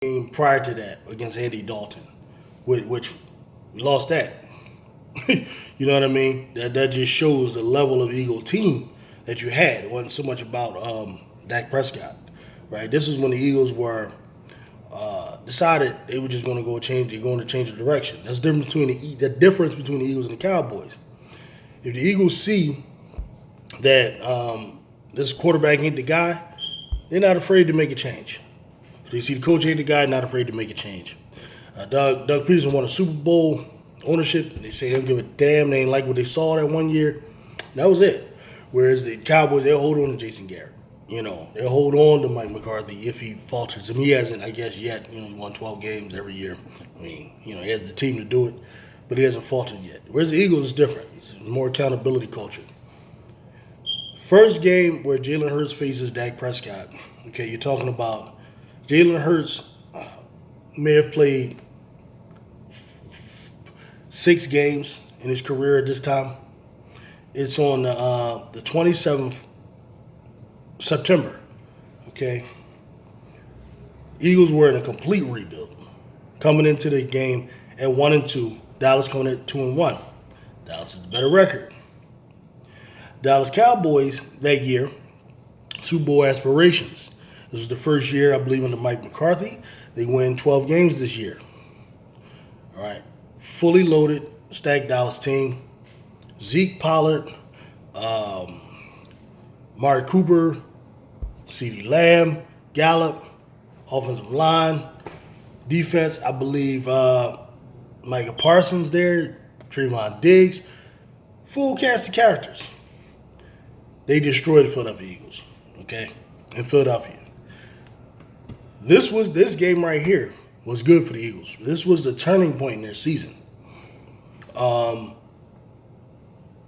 game prior to that against Andy Dalton, which we lost that. You know what I mean? That just shows the level of Eagle team that you had. It wasn't so much about Dak Prescott, right? This is when the Eagles were decided they were just going to go change. They're going to change the direction. That's the difference between the difference between the Eagles and the Cowboys. If the Eagles see that this quarterback ain't the guy, they're not afraid to make a change. If they see the coach ain't the guy, not afraid to make a change. Doug Peterson won a Super Bowl ownership. They say they don't give a damn. They ain't like what they saw that one year. That was it. Whereas the Cowboys, they'll hold on to Jason Garrett. You know, they'll hold on to Mike McCarthy if he falters. I mean, he hasn't, I guess, yet. You know, he won 12 games every year. I mean, you know, he has the team to do it, but he hasn't faltered yet. Whereas the Eagles is different. It's more accountability culture. First game where Jalen Hurts faces Dak Prescott. Okay, you're talking about Jalen Hurts may have played 6 games in his career at this time. It's on the 27th September. Okay, Eagles were in a complete rebuild coming into the game at 1-2. Dallas coming at 2-1. Dallas has a better record. Dallas Cowboys that year, Super Bowl aspirations. This was the first year, I believe, under Mike McCarthy. They win 12 games this year. All right, fully loaded, stacked Dallas team. Zeke, Pollard, Mark Cooper, CeeDee Lamb, Gallup, offensive line, defense. I believe Micah Parsons there, Trayvon Diggs, full cast of characters. They destroyed the Philadelphia Eagles, okay, in Philadelphia. This game right here was good for the Eagles. This was the turning point in their season.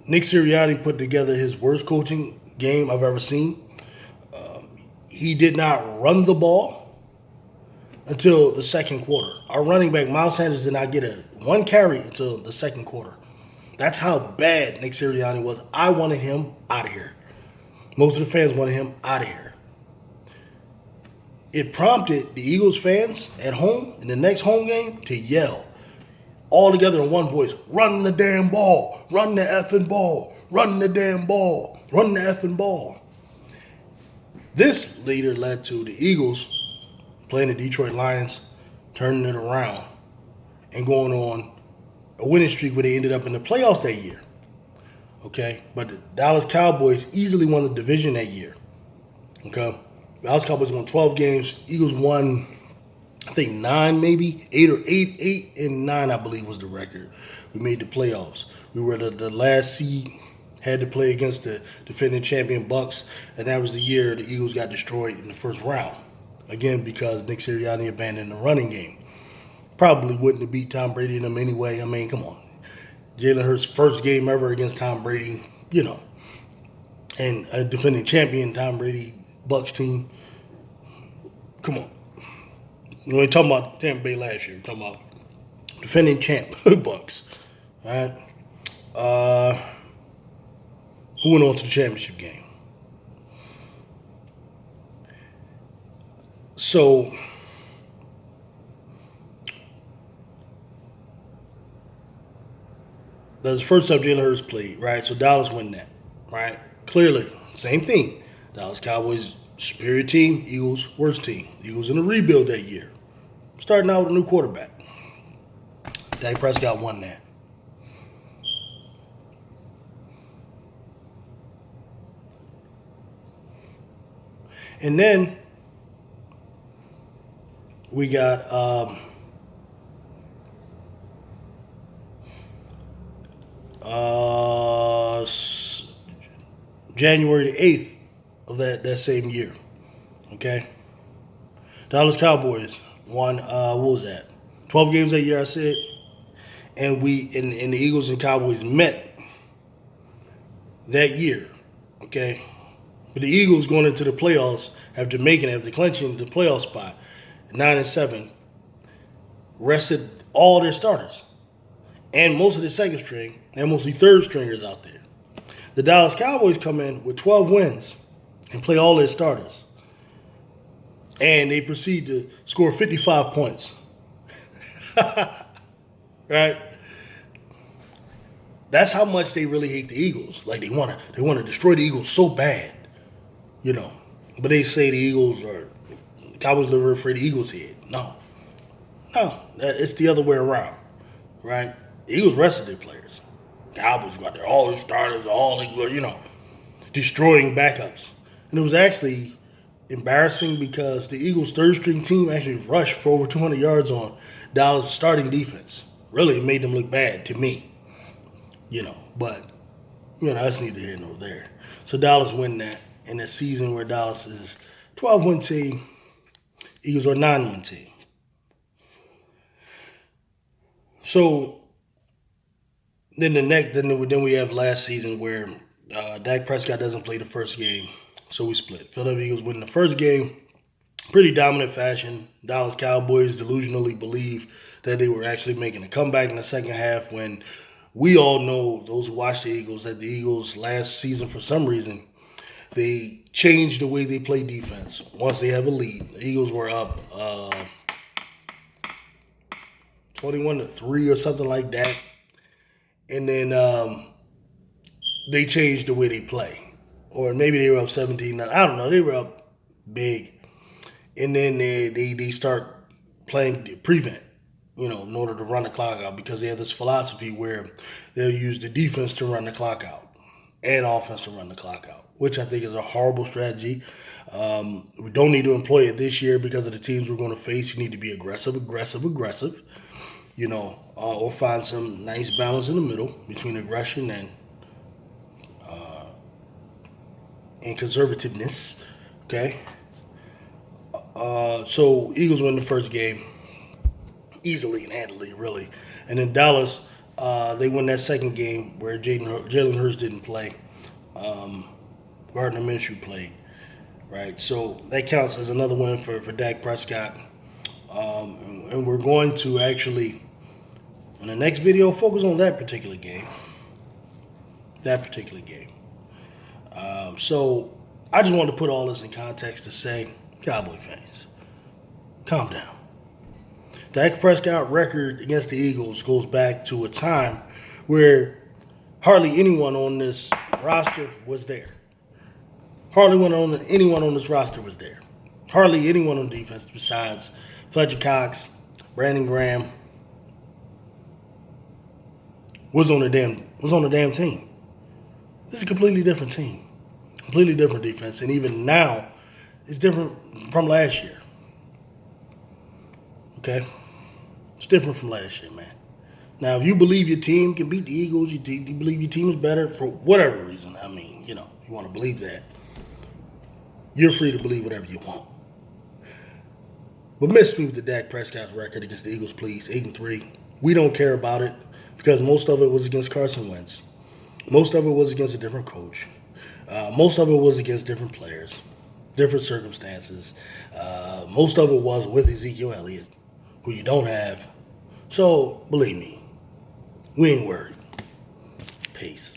Nick Sirianni put together his worst coaching game I've ever seen. He did not run the ball until the second quarter. Our running back, Miles Sanders, did not get one carry until the second quarter. That's how bad Nick Sirianni was. I wanted him out of here. Most of the fans wanted him out of here. It prompted the Eagles fans at home in the next home game to yell all together in one voice, run the damn ball, run the effing ball, run the damn ball, run the effing ball. This later led to the Eagles playing the Detroit Lions, turning it around, and going on a winning streak where they ended up in the playoffs that year. Okay, but the Dallas Cowboys easily won the division that year. Okay, Dallas Cowboys won 12 games. Eagles won, I think 9, maybe 8 and 9, I believe was the record. We made the playoffs. We were the last seed, had to play against the defending champion Bucks, and that was the year the Eagles got destroyed in the first round. Again, because Nick Sirianni abandoned the running game. Probably wouldn't have beat Tom Brady in them anyway. I mean, come on. Jalen Hurts' first game ever against Tom Brady, you know, and a defending champion Tom Brady Bucks team. Come on. We ain't talking about Tampa Bay last year. We're talking about defending champ Bucks. All right. Who went on to the championship game? So that's the first time Jalen Hurts played, right? So Dallas won that, right? Clearly, same thing. Dallas Cowboys superior team, Eagles worst team. Eagles in a rebuild that year, starting out with a new quarterback. Dak Prescott won that. And then we got January the 8th of that same year. Okay? Dallas Cowboys won, what was that? 12 games that year, I said. And the Eagles and Cowboys met that year. Okay? But the Eagles going into the playoffs after clinching the playoff spot, 9-7, rested all their starters and most of the second string and mostly third stringers out there. The Dallas Cowboys come in with 12 wins and play all their starters and they proceed to score 55 points. Right? That's how much they really hate the Eagles. Like they want to destroy the Eagles so bad, you know. But they say the Eagles are Cowboys live afraid the Eagles head. No, it's the other way around, right? The Eagles rested their players. Cowboys got their all their starters, all their, destroying backups, and it was actually embarrassing because the Eagles' third string team actually rushed for over 200 yards on Dallas' starting defense. Really, it made them look bad to me. But that's neither here nor there. So Dallas win that in a season where Dallas is 12-win team, Eagles are 9-win team. So then then we have last season where Dak Prescott doesn't play the first game, so we split. Philadelphia Eagles win the first game, pretty dominant fashion. Dallas Cowboys delusionally believe that they were actually making a comeback in the second half when we all know, those who watch the Eagles, that the Eagles last season, for some reason, they changed the way they play defense. Once they have a lead, the Eagles were up 21-3 or something like that. And then they changed the way they play. Or maybe they were up 17. I don't know. They were up big. And then they start playing prevent, in order to run the clock out, because they have this philosophy where they'll use the defense to run the clock out and offense to run the clock out, which I think is a horrible strategy. We don't need to employ it this year because of the teams we're going to face. You need to be aggressive, or find some nice balance in the middle between aggression and conservativeness. Okay. So Eagles win the first game easily and handily, really. And then Dallas, they win that second game where Jalen Hurts didn't play. Gardner Minshew played, right? So that counts as another win for Dak Prescott. And we're going to actually, in the next video, focus on that particular game. So I just wanted to put all this in context to say, Cowboy fans, calm down. Dak Prescott record against the Eagles goes back to a time where hardly anyone on this roster was there. Hardly anyone on this roster was there. Hardly anyone on defense besides Fletcher Cox, Brandon Graham was on the damn team. This is a completely different team. Completely different defense. And even now, it's different from last year. Okay? It's different from last year, man. Now, if you believe your team can beat the Eagles, you believe your team is better for whatever reason, you want to believe that, you're free to believe whatever you want. But miss me with the Dak Prescott's record against the Eagles, please. 8-3. We don't care about it because most of it was against Carson Wentz. Most of it was against a different coach. Most of it was against different players, different circumstances. Most of it was with Ezekiel Elliott, who you don't have. So, believe me, we ain't worried. Peace.